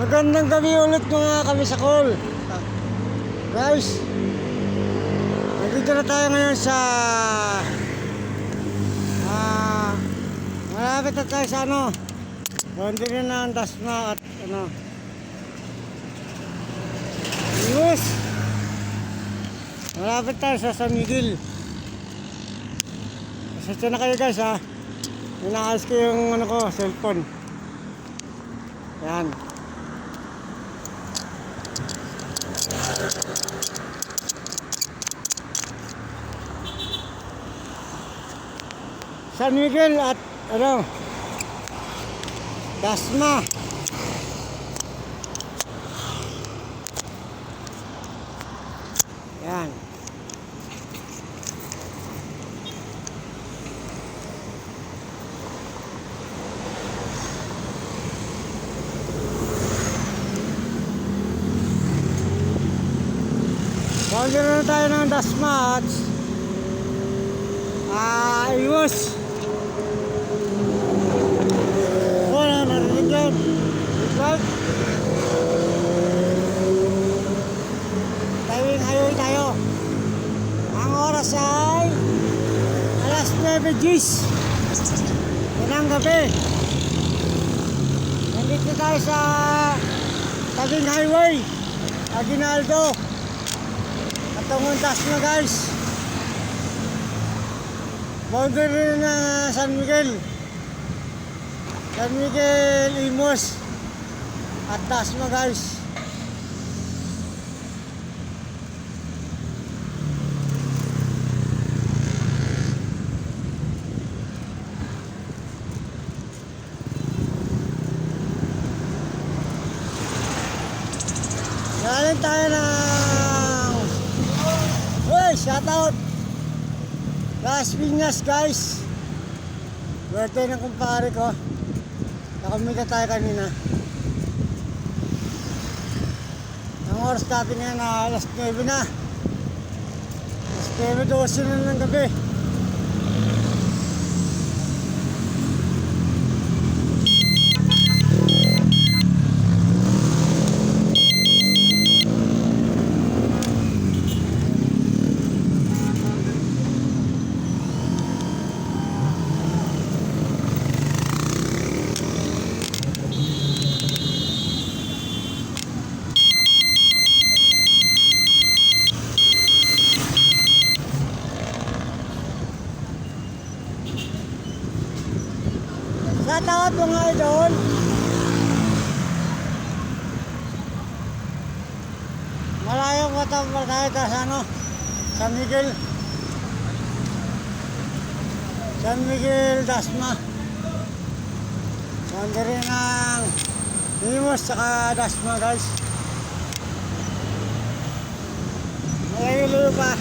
Magandang gabi ulit mga kamisakol. Guys, nandito na tayo ngayon sa malapit na tayo sa boundary ng Dasma at Imus. Malapit tayo sa San Miguel. Pasensya na kayo guys ha. Inaayos ko yung cellphone. Yan. San Miguel at Dasma. Yan. Boundary na tayo ng Dasma at Imus. Wala narinig yan. Right? Tawing highway tayo. Ang oras ay alas 9 Gs. Yan ang gabi. Nandito tayo sa Tawing highway Aguinaldo. Katungong Dasma guys. Boundary na San Miguel. San Miguel, Imus at Dasma guys. Galing tayo ng shoutout Las Piñas guys. Birthday ng kumpare ko. Nakamita tayo kanina. Ang oras natin ngayon na alas 9 na. Alas 9:12 na ng gabi. Shoutout mga idol. Malayo pa tayo sa San Miguel. San Miguel, Dasma. Boundary ng Imus saka Dasma guys. Malayo pa.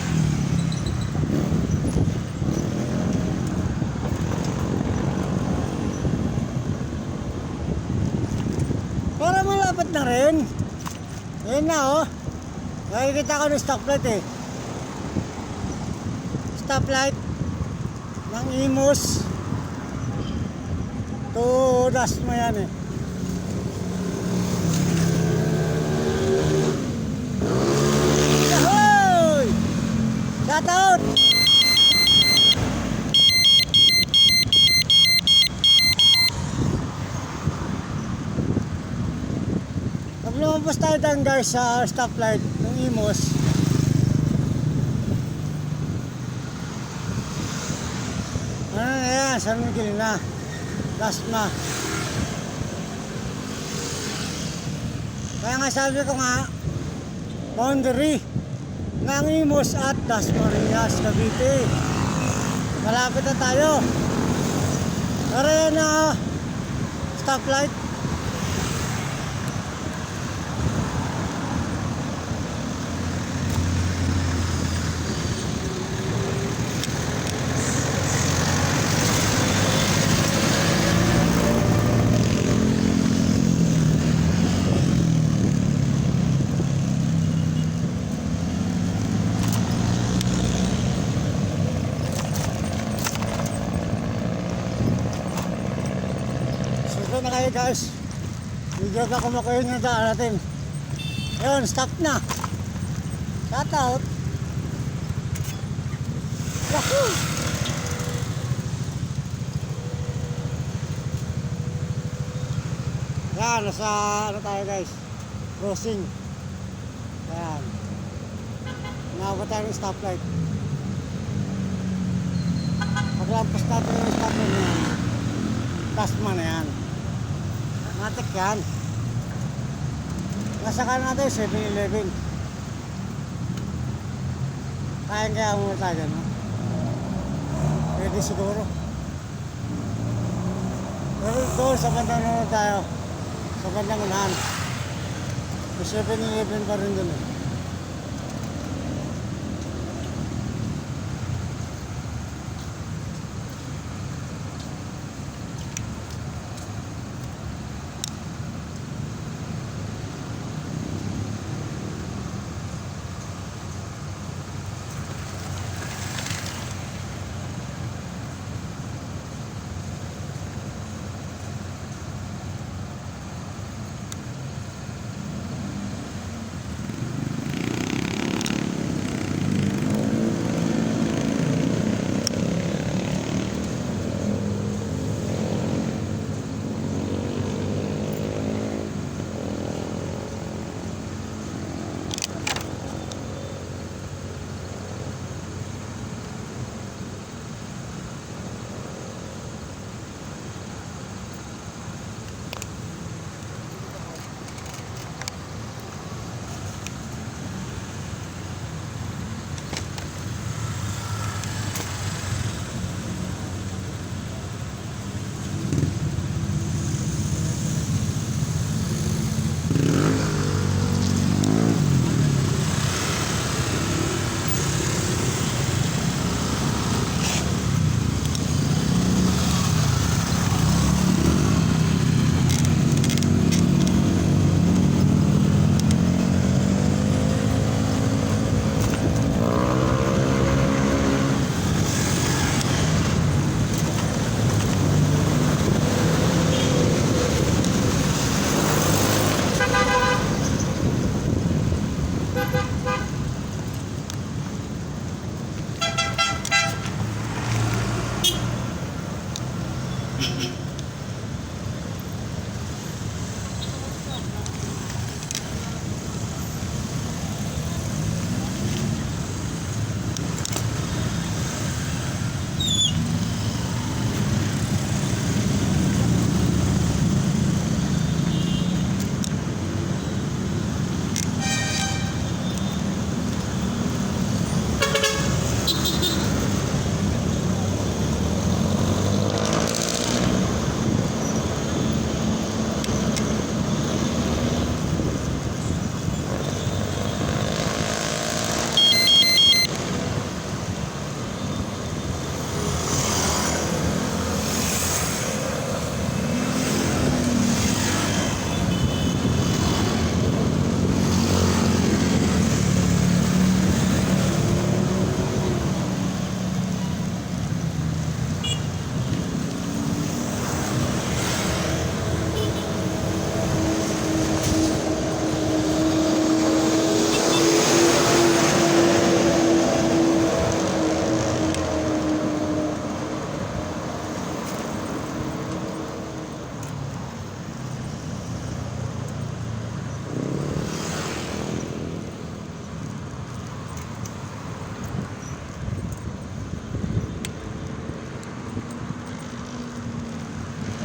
Para malapit na rin. Ayan na nakikita ko ng stoplight stoplight ng Imus to Dasma yan Yahoy! Shoutout! Lumabas tayo dyan guys sa stoplight ng Imus. Ano na yan? San Miguel na Dasma. Kaya nga sabi ko nga boundary ng Imus at Dasmariñas, Cavite. Malapit na tayo. Pero yan na stoplight. na kayo guys. Hindi ka kumakain na daan natin. Yun, stop na. Shout out. Yahoo! Yan, nasa ano tayo guys, crossing. Ayan. Nakabot tayo ng stoplight. Paglampas natin yung stoplight na yan, Tasman na yan. Matik yan. Nasa kanan natin 7-Eleven. Kaya muna tayo, no? Pwede siguro. Pero doon sa bandang naman tayo, sa bandang unahan. May 7-Eleven pa rin doon eh.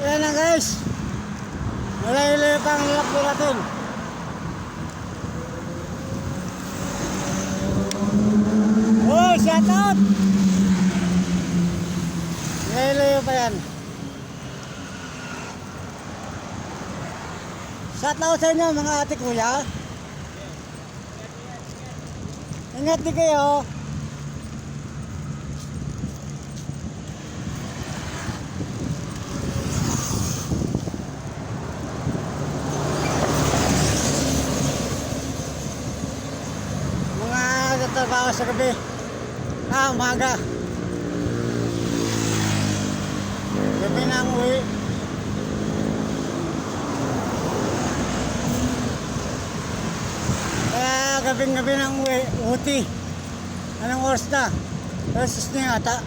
Ayan na guys. Malayo-layo pa ang lakbo natin. Oh, shout out! Malayo-layo pa yan. Shout out sa inyo mga ate kuya. Ingat din kayo. Trabaho sa gabi, umaga, gabi na ang uwi. gabing-gabi ng uti. Anong oras na? Alas 6 na yata.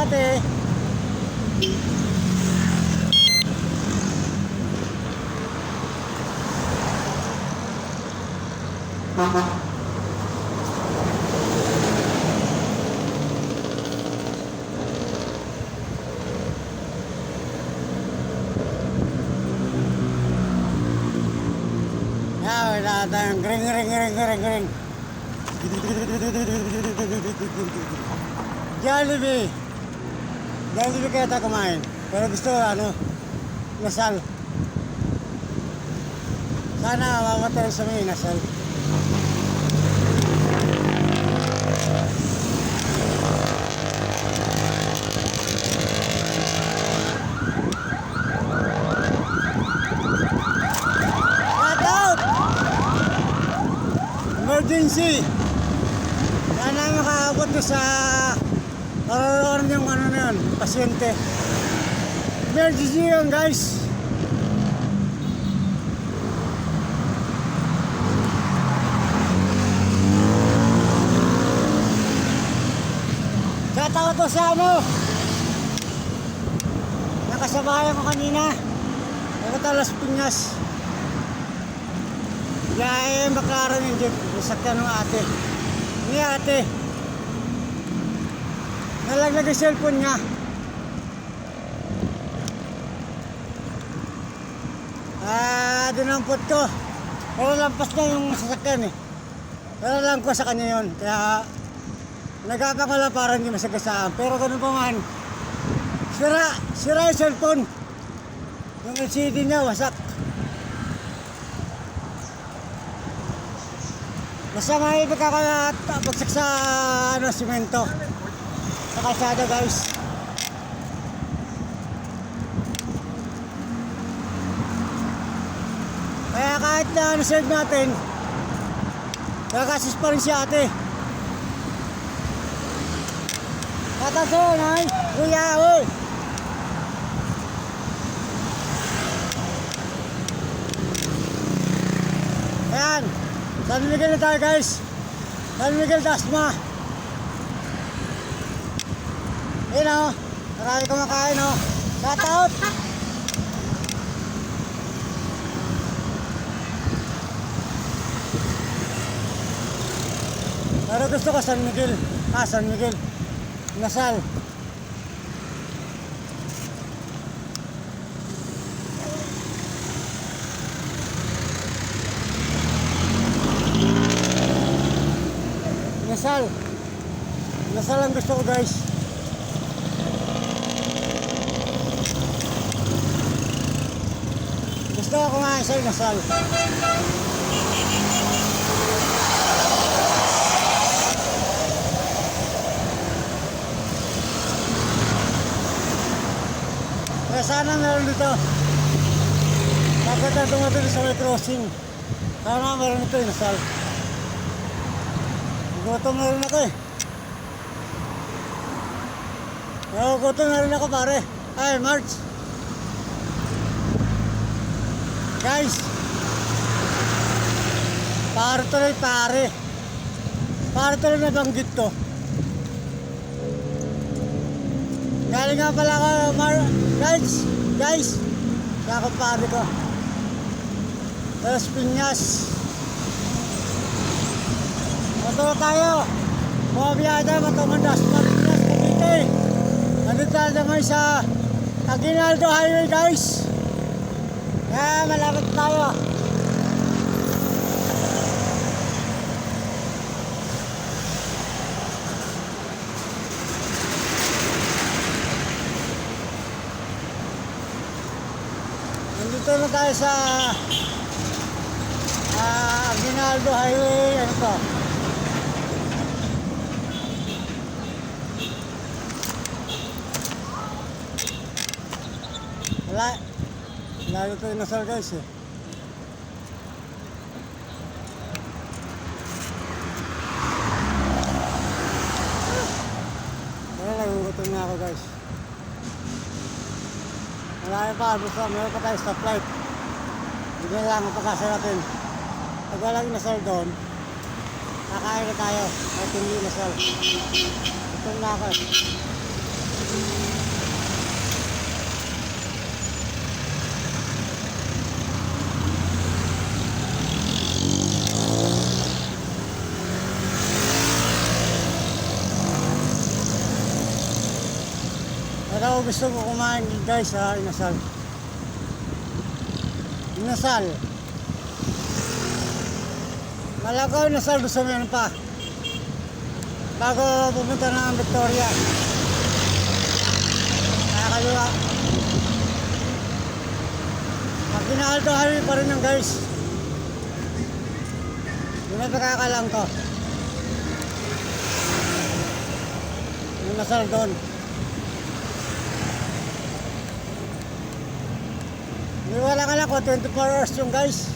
Ate. Wala tayong ring. Jollibee. Jollibee kaya tayo kumain. Pero gusto, nasal. Sana mamatay sa may nasal. Emergency! Sana makaabot doon sa karoroon yung na yun, pasyente. Emergency yun, guys! Shoutout to sa nakasabayan ko kanina. Ako Las Piñas. Kaya McLaren yung jeep, nasakyan ng ate. Ni ate. Nalaglag yung cellphone niya. Dinampot ko. Pero lampas na yung sasakyan eh. Pero lang ko sa kanya yun. Kaya nagkapa ko lang para hindi masagasaan. Pero ganun pa man. Sira yung cellphone. Yung LCD niya wasak. Basta may pagkakabagsak sa simento sa kalsada, guys. Kaya kahit na serve natin, kakasis pa rin si ate. Kataso, nay! Kuya, oy! Ayan! San Miguel na tayo, guys. San Miguel Dasma. Ayun o. Marami kumakain o. Shoutout. Pero gusto ko San Miguel. San Miguel. Nasal. Nasal ang gusto ko, guys. Gusto ko kumain sa nasal. Kaya sana meron dito. Bakit na tumatuli sa may crossing. Sana meron ito yung nasal. Gutom na rin ako eh. Gutom na rin ako, pare. Ay, March. Guys. Pare tuloy na banggit to. Galing nga pala ako, guys. Kaya ako pare ko. Las Piñas. Mato tayo. Mga biyada, matumandas. Marinas, Cavite. Nandito tayo naman sa Aguinaldo Highway, guys. Kaya malapit tayo. Nandito na tayo sa Aguinaldo Highway. Ano to? Lalo ito yung nasal, guys eh. pa, basta meron pa tayo stoplight. Hindi na lang ang pagkasa natin. Pag walang inasal doon, kakain na tayo. At hindi inasal. Ito na ako. Pero gusto ko kumain guys sa inasal. Inasal. Malakaw inasal, gusto mo yun pa. Bago pupunta ng Victoria. Nakakaliwa. Pag Ginaldo Highway pa rin yan guys. Yun ay pagkakalang ko. Inasal doon. Wala ka lang ko, 24 hours yung guys.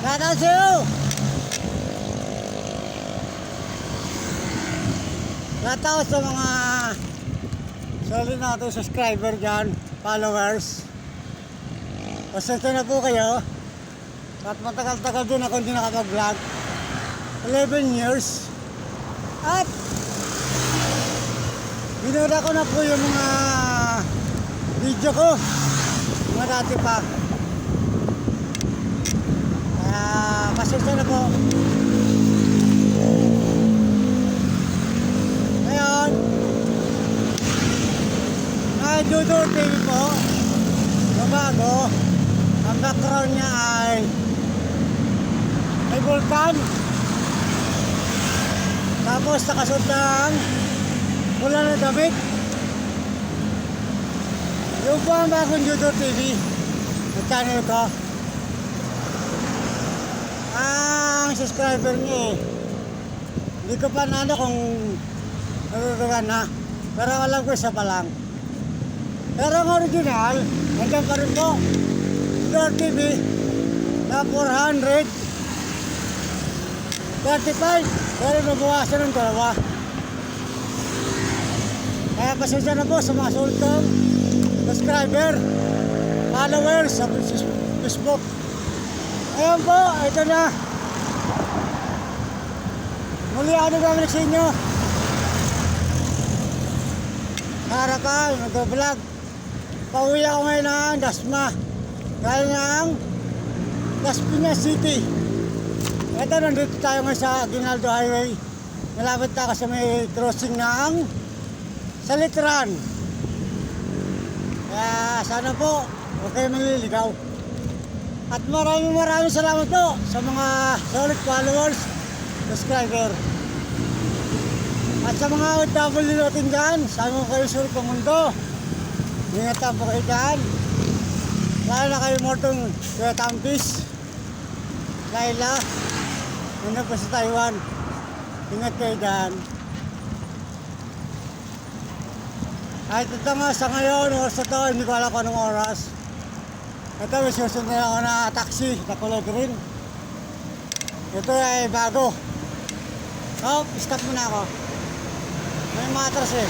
Shoutout sa'yo! Shoutout sa mga solid natin subscriber dyan, followers. Pasensya na po kayo. At matagal-tagal din ako hindi nakapag-vlog. 11 years. At binura ko na po yung mga video ko. Mga dati pa. Pasensya na po. Ngayon, ay Dudor TV po. Bago, ang background niya ay may vulkan. Tapos nakasuot ng pula na damit. Yung po ang bagong Dudor TV na channel ko. Ang subscriber niya hindi ko pa na kung natutugan na, pero alam ko isa pa lang. Pero ang original nandiyan pa rin po, Dudor TV na 435, pero nabawasan ng dalawa. Kaya pasensya na po sa mga sultong subscriber, followers sa Facebook. Ayan po, ito na. Muli ano namin sa inyo. Harapan, mag-vlog. Pauwi ako ngayon ng Dasma. Kaya ng Las Piñas City. Ito, nandito tayo ngayon sa Ginaldo Highway. Malapit ako sa may crossing ng Salitran. Kaya sana po, huwag kayo maliligaw. At maraming salamat po sa mga solid followers, subscriber. At sa mga OFW natin dyan, saan mo kayo sulit ng mundo. Ingatan po kayo dyan. Lalo na kayo Morton, Kuya Tampis, Laila, nandun po sa Taiwan. Ingat kayo dyan. Kahit ito nga sa ngayon, oras na to, hindi ko alam kung anong oras. Ito, may susunod ako na taxi na kulay green. Ito ay bago. Oh, stop muna ako. May matras eh.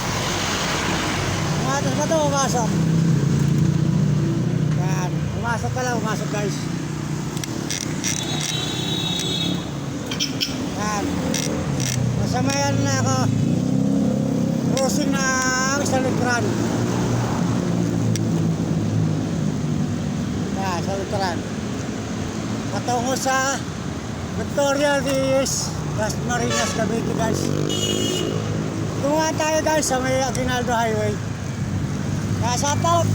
Matras ba ito? Pumasok. Yan. Pumasok ka lang. Pumasok guys. Yan. Masamayan na ako. Crossing ng Salitran. Sa Lutran patungo sa Victoria Reyes, Las Marinas, Cavite guys. Tunga tayo guys sa may Aguinaldo Highway. Kaya shoutout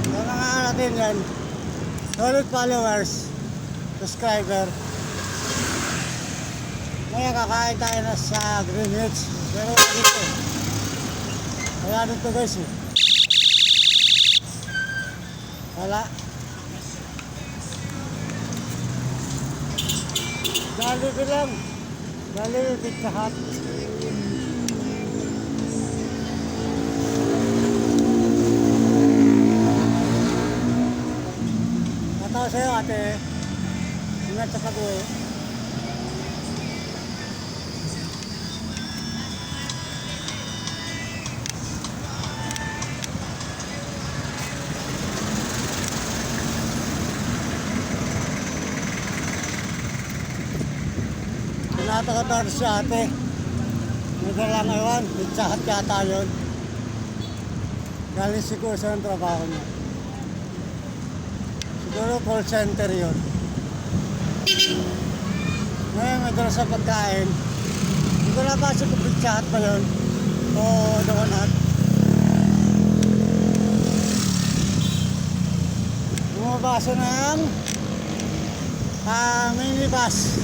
sa natin yan. Solid followers, subscriber. Ngayon kakain tayo na sa Greenwich. Pero wala dito. Wala dito guys eh. Wala. Jollibee lang. Jollibee Pizza Hut. Natawa sa'yo ate. Ingat sa pag-uwi. Natakotor si ate. Nagalang ewan, Pizza Hut yata yun. Galing siguro sa ng trabaho niya. Siguro call center yun. Ngayon may dala sa pagkain. Hindi ko nabasa kung Pizza Hut ba yun o Don Hut. Bumabasa ng minibus.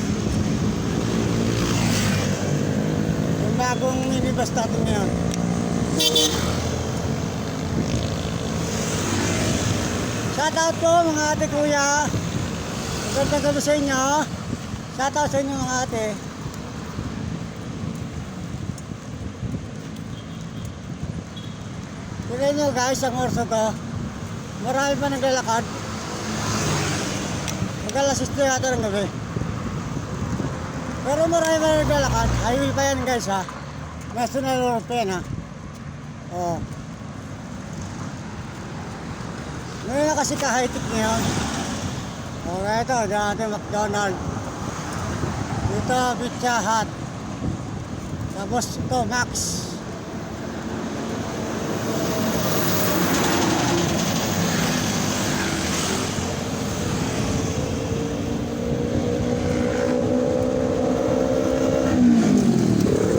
Bagong minibus natin ngayon. Shout out po mga ate kuya. Magandang gabi sa inyo. Shout out sa inyo mga ate. Tignan nyo guys ang oras na to. Marami pa naglalakad. Mag-alas 6 yata ng gabi. Pero marami pa naglalakad. Highway pa yan guys ha. National Road pa yan ha. Oo. Ngayon na kasi ka-high-tech ngayon. Okay ito, dati McDonald's. Dito Pizza Hut. Tapos ito Max.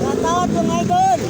Natawad mga idol.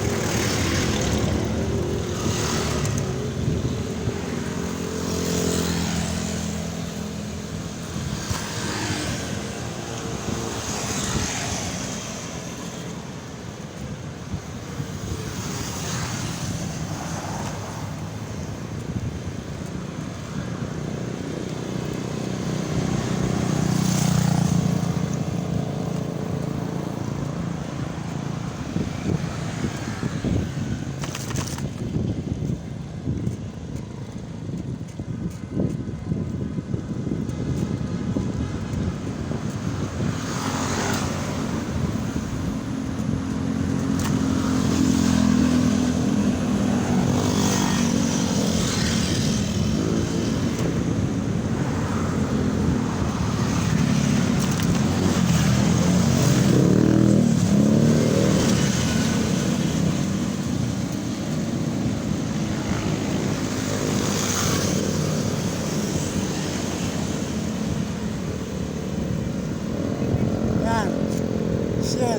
Shell.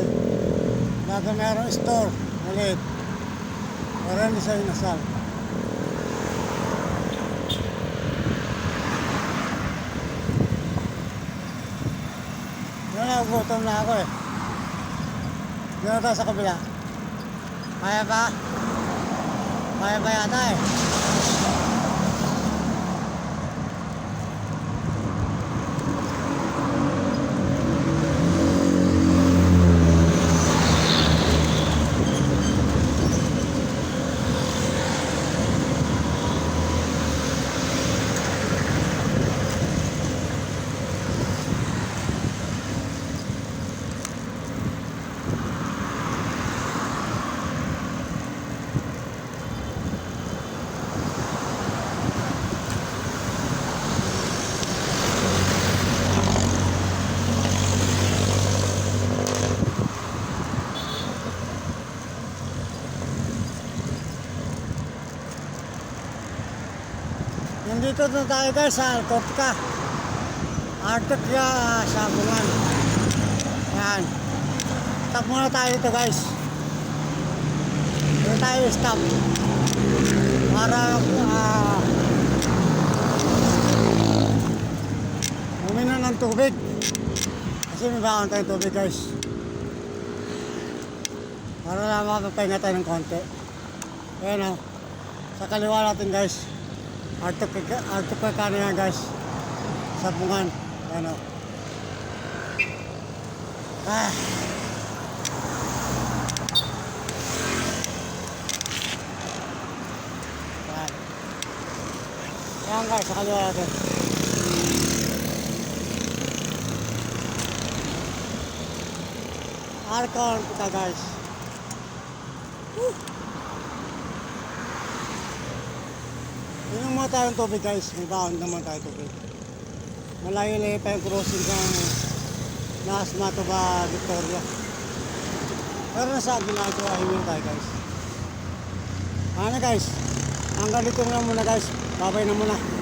Bago merong store ulit. Marami sa inasal. Nagugutom na ako eh. Doon tayo sa kabila. Kaya ba? Kaya ba yata eh. Nandito na tayo guys sa Alcopca. Artecria Sabungan. Yan. Stop muna tayo dito guys. Dito tayo stop. Para uminom ng tubig. Kasi may bakang tayong tubig guys. Para lang makapagpahinga tayo ng konti. Ayan o. Sa kaliwa natin guys. Artupekano yan guys. Sabungan. Ayan o. Ah. Ayan. Ayan guys, sa kaliwa natin. Arcon kita guys. Inom mo tayong tubig guys. May baon naman tayo tubig. Malayo-layo pa yung crossing ng Nasma to ba Victoria. Pero nasa ginagawa himin tayo guys. Ano guys? Hanggang dito na muna guys. Babay na muna.